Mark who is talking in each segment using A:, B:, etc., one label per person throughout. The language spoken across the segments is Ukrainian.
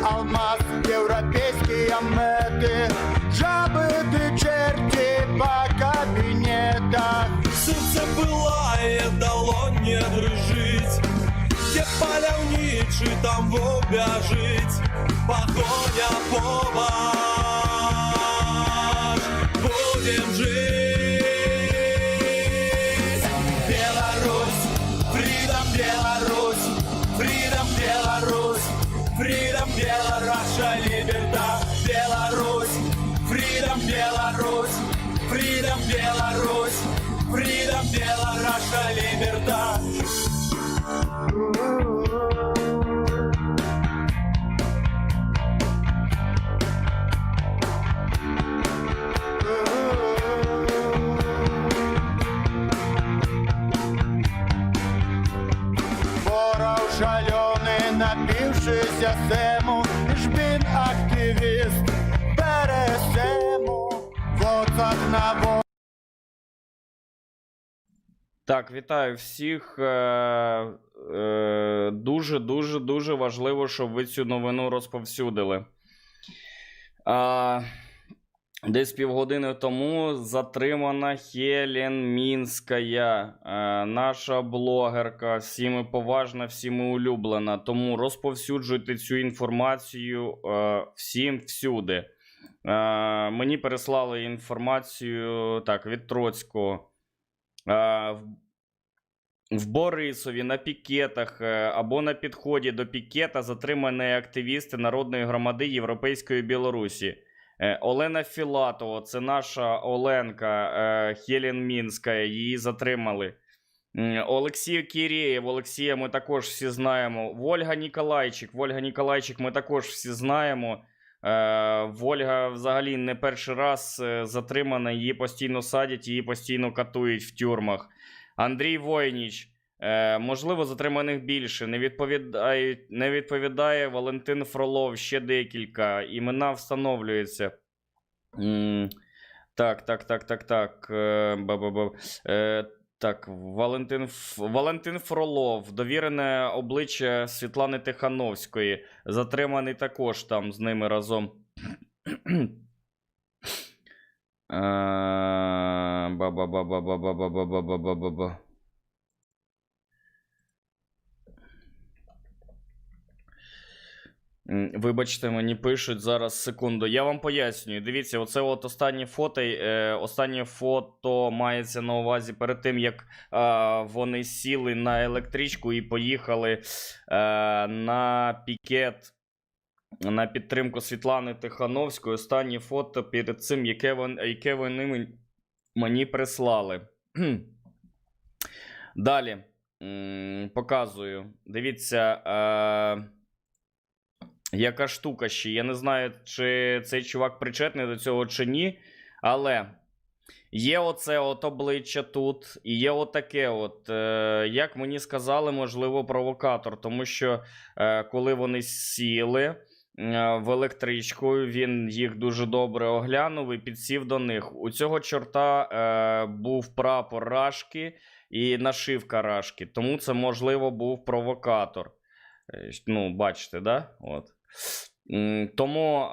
A: Алмаз, европейские меты, жабы ты черти по кабинетах.
B: Сердце пылает, дало не дрожить. Где поляўнічы, там вовля жить. Погоня поваж, будем жить. Беларусь, Freedom Беларусь, Freedom Беларусь, Freedom Беларусь, либерта, Беларусь, Freedom Беларусь, Freedom Беларусь, Freedom Беларусь, либерта.
A: Ворог шаленый, напившийся сему, жбін активіст, пересему, воцак на во.
C: Так, вітаю всіх. Дуже важливо, щоб ви цю новину розповсюдили. Десь півгодини тому затримана Хелен Мінська, наша блогерка, всіми поважна, всіми улюблена. Тому розповсюджуйте цю інформацію всім всюди. Мені переслали інформацію від Троцького. В Борисові на пікетах або на підході до пікета затримані активісти Народної громади Європейської Білорусі. Олена Філатова, це наша Оленка, Хелен Мінська, її затримали. Олексій Кірєєв, Олексія ми також всі знаємо. Вольга Ніколайчик ми також всі знаємо. Вольга взагалі не перший раз затримана, її постійно садять, її постійно катують в тюрмах. Андрій Войніч, можливо, затриманих більше, не відповідає Валентин Фролов, ще декілька, імена встановлюються. Валентин Фролов, довірене обличчя Світлани Тихановської, затриманий також там з ними разом. Вибачте, мені пишуть зараз, секунду. Я вам пояснюю. Дивіться, оце от останнє фото мається на увазі перед тим, як вони сіли на електричку і поїхали на пікет на підтримку Світлани Тихановської. Останнє фото перед цим, яке вони мені прислали. Далі. Показую. Дивіться, яка штука ще. Я не знаю, чи цей чувак причетний до цього чи ні, але є оце от обличчя тут, і є отаке от, як мені сказали, можливо, провокатор, тому що коли вони сіли в електричку, він їх дуже добре оглянув і підсів до них. У цього чорта був прапор Рашки і нашивка Рашки, тому це, можливо, був провокатор. Ну, бачите, да? От. Тому,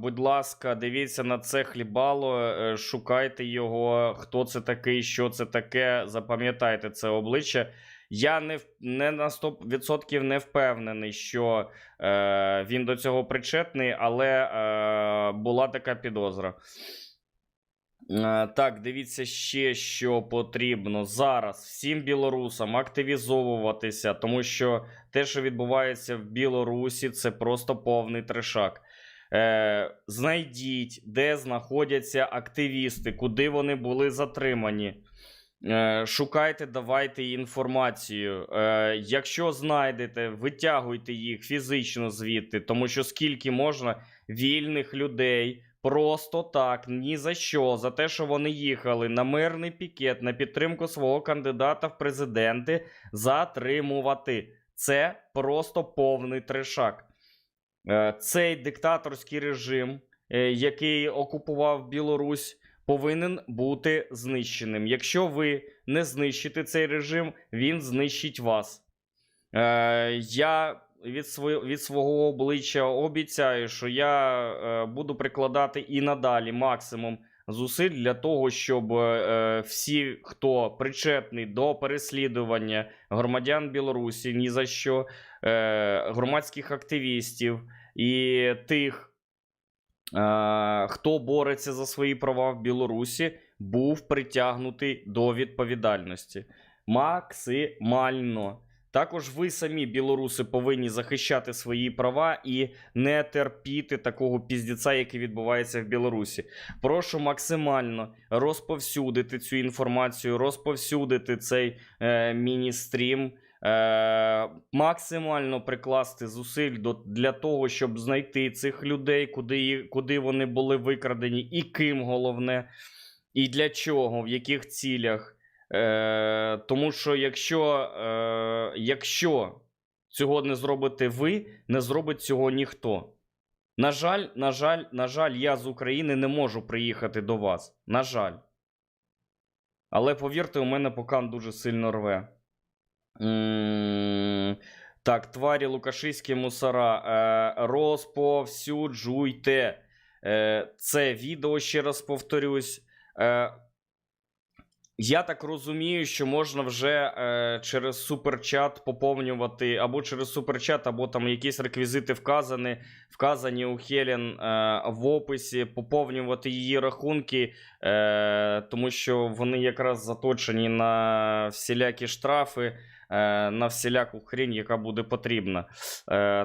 C: будь ласка, дивіться на це хлібало, шукайте його, хто це такий, що це таке, запам'ятайте це обличчя. Я не на 100% не впевнений, що він до цього причетний, але була така підозра. Так, дивіться ще, що потрібно зараз всім білорусам активізовуватися, тому що те, що відбувається в Білорусі, це просто повний трешак. Знайдіть, де знаходяться активісти, куди вони були затримані. Шукайте, давайте інформацію. Якщо знайдете, витягуйте їх фізично звідти, тому що скільки можна вільних людей просто так, ні за що, за те, що вони їхали на мирний пікет, на підтримку свого кандидата в президенти, затримувати. Це просто повний трешак. Цей диктаторський режим, який окупував Білорусь, повинен бути знищеним. Якщо ви не знищите цей режим, він знищить вас. Я від свого обличчя обіцяю, що я буду прикладати і надалі максимум зусиль для того, щоб всі, хто причетний до переслідування громадян Білорусі, ні за що, громадських активістів і тих, хто бореться за свої права в Білорусі, був притягнутий до відповідальності. Максимально. Також ви самі, білоруси, повинні захищати свої права і не терпіти такого піздіця, який відбувається в Білорусі. Прошу максимально розповсюдити цю інформацію, розповсюдити цей міні-стрім, максимально прикласти зусиль для того, щоб знайти цих людей, куди вони були викрадені, і ким головне, і для чого, в яких цілях. Тому що якщо цього не зробите ви, не зробить цього ніхто. На жаль, я з України не можу приїхати до вас. На жаль. Але повірте, у мене покан дуже сильно рве. Так, тварі лукашистські мусора. Розповсюджуйте це відео, ще раз повторюсь. Я так розумію, що можна вже через суперчат поповнювати, або через суперчат, або там якісь реквізити вказані у Хелен в описі, поповнювати її рахунки, тому що вони якраз заточені на всілякі штрафи, на всіляку хрінь, яка буде потрібна.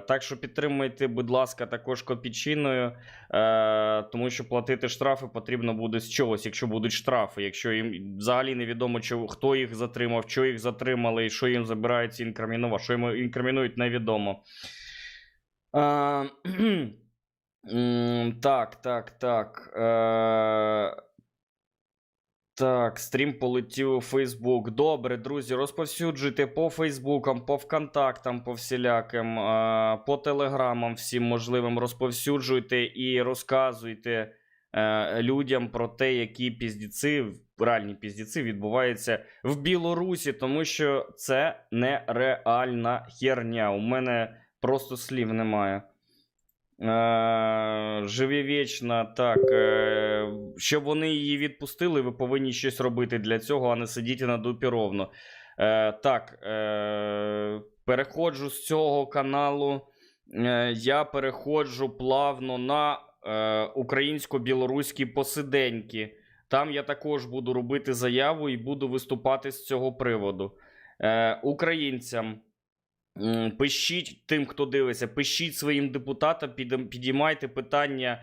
C: Так що підтримуйте, будь ласка, також копійчиною, тому що платити штрафи потрібно буде з чогось, якщо будуть штрафи, якщо їм взагалі невідомо, хто їх затримав, що їх затримали, і що їм забирають інкримінувати, що їм інкримінують, невідомо. Так, стрім полетів у Фейсбук. Добре, друзі, розповсюджуйте по Фейсбукам, по ВКонтактам, по всіляким, по Телеграмам всім можливим. Розповсюджуйте і розказуйте людям про те, які піздіці, реальні піздіці відбуваються в Білорусі, тому що це нереальна херня. У мене просто слів немає. Живі вічно, так. Щоб вони її відпустили, ви повинні щось робити для цього, а не сидіти на дупі ровно. Так, переходжу з цього каналу. Я переходжу плавно на українсько-білоруські посиденьки. Там я також буду робити заяву і буду виступати з цього приводу. Українцям. Пишіть тим, хто дивиться, пишіть своїм депутатам, підіймайте питання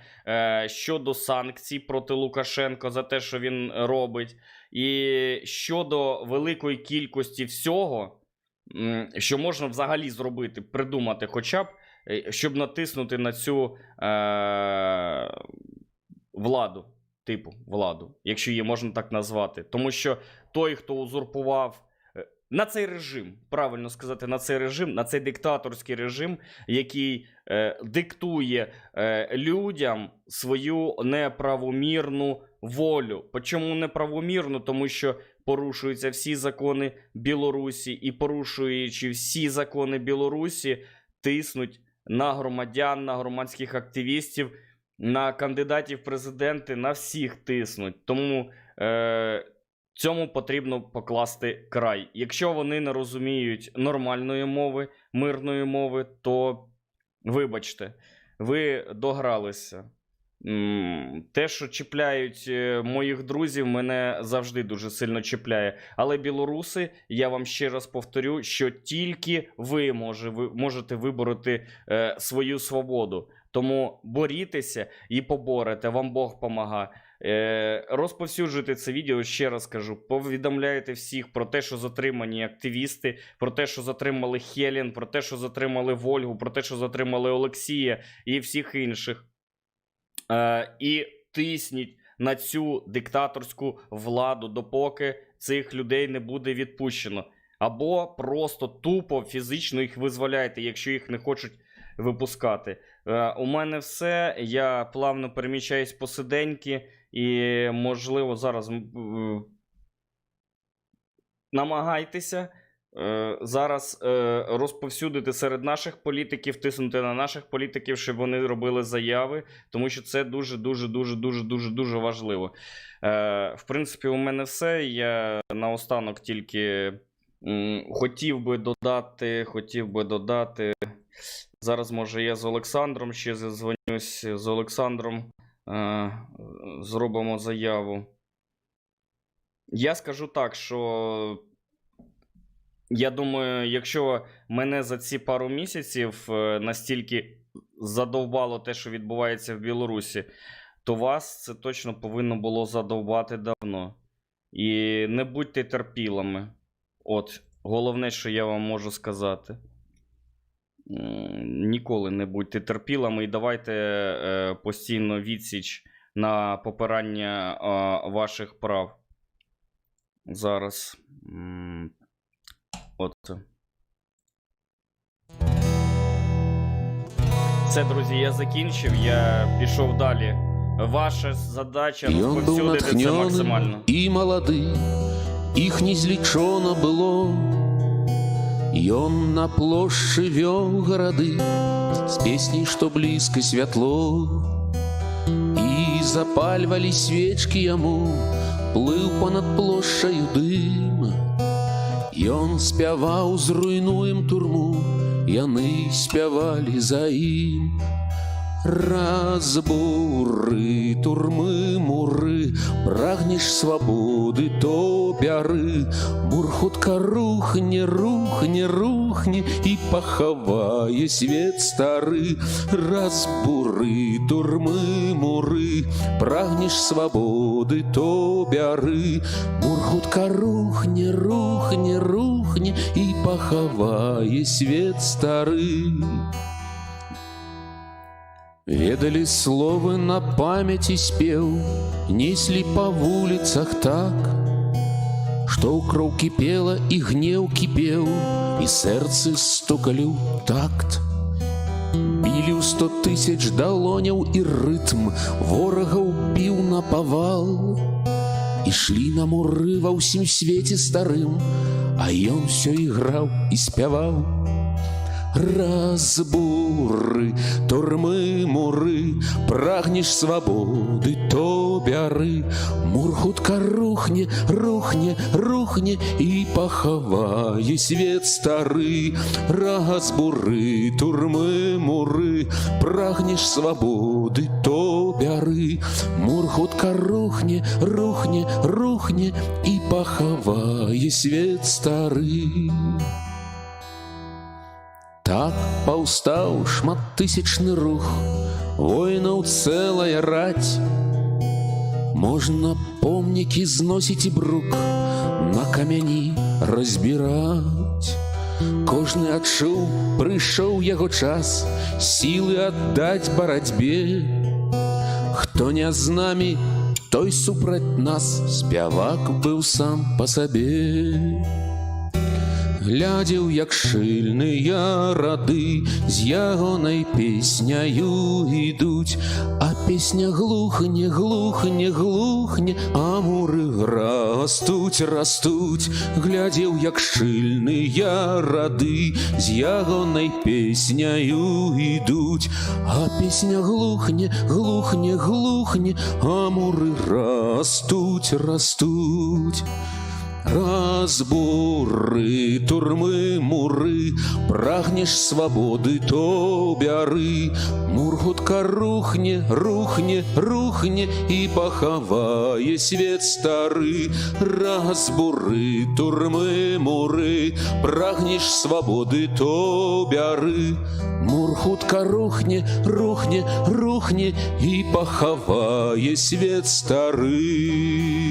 C: щодо санкцій проти Лукашенка за те, що він робить. І щодо великої кількості всього, що можна взагалі зробити, придумати хоча б, щоб натиснути на цю владу, типу владу, якщо її можна так назвати. Тому що той, хто узурпував на цей режим, правильно сказати, на цей режим, на цей диктаторський режим, який диктує людям свою неправомірну волю. Чому неправомірну? Тому що порушуються всі закони Білорусі, і порушуючи всі закони Білорусі, тиснуть на громадян, на громадських активістів, на кандидатів в президенти, на всіх тиснуть. Тому цьому потрібно покласти край. Якщо вони не розуміють нормальної мови, мирної мови, то вибачте, ви догралися. Те, що чіпляють моїх друзів, мене завжди дуже сильно чіпляє. Але білоруси, я вам ще раз повторю, що тільки ви можете вибороти свою свободу. Тому борітеся і поборете, вам Бог помагає. Розповсюджуйте це відео, ще раз кажу, повідомляйте всіх про те, що затримані активісти, про те, що затримали Хелен, про те, що затримали Вольгу, про те, що затримали Олексія і всіх інших. І тисніть на цю диктаторську владу, допоки цих людей не буде відпущено. Або просто тупо фізично їх визволяйте, якщо їх не хочуть випускати. У мене все. Я плавно переміщаюсь по сиденьки і, можливо, зараз намагайтеся зараз розповсюдити серед наших політиків, тиснути на наших політиків, щоб вони робили заяви, тому що це дуже важливо. В принципі, у мене все. Я наостанок тільки хотів би додати. Зараз, може, я з Олександром ще задзвонюсь. З Олександром зробимо заяву. Я скажу так, що я думаю, якщо мене за ці пару місяців настільки задовбало те, що відбувається в Білорусі, то вас це точно повинно було задовбати давно. І не будьте терпілими. От, головне, що я вам можу сказати. Ніколи не будьте терпілими і давайте постійно відсіч на попирання ваших прав. Зараз. От. Все, друзі, я закінчив, я пішов далі. Ваша задача розповсюдити це максимально.
D: І молодий, їх не злічено було. Ён на плошчы вёў гарады з песняй, што блізка святло. І запальвалі свечкі яму, плыў понад плошчаю дым. Ён спяваў «Зруйнуем турму», яны спявалі за ім. Разбуры, турмы, муры, прагнеш свабоды, то бяры. Мур хутка рухне, рухне, рухне і пахавае свет стары. Разбуры, турмы, муры, прагнеш свабоды, то бяры. Мур хутка рухне, рухне, рухне і пахавае свет стары. Ведалі словы на памяці спеў, неслі па вуліцах так, што ў кроў кіпела і гнеў кіпеў, і сэрцы стукалі ў такт. Білі ў 100 000 далоняў і рытм, ворагаў біў напавал. Ішлі на муры ва ўсім свеце старым, а ён усё іграў і спяваў. Разбуры, турмы, муры, прагнеш свабоды, то бяры. Мур хутка рухне, рухне, рухне і пахавае свет стары. Разбуры, турмы, муры, прагнеш свабоды, то бяры. Мур хутка рухне, рухне, рухне і пахавае свет стары. Так паўстаў шматтысячны рух, воінаў цэлая раць. Можна помнікі зносіць і брук, на камяні разбіраць. Кожны адчуў, прыйшоў яго час, сілы аддаць барацьбе. Хто не з намі, той супраць нас, спявак быў сам па сабе. Глядзеў, як шыльныя рады з ягонай песняю ідуць, а песня глухне, глухне, глухне, а муры растуць, растуць. Глядзеў, як шыльныя рады з ягонай песняю ідуць, а песня глухне, глухне, глухне, а муры растуць, растуць. разбуры, турмы, муры, прагнеш свабоды, то бяры. Мур хутка рухне, рухне, рухне і пахавае свет стары. Разбуры, турмы, муры, прагнеш свабоды, то бяры. Мур хутка рухне, рухне, рухне і пахавае свет стары.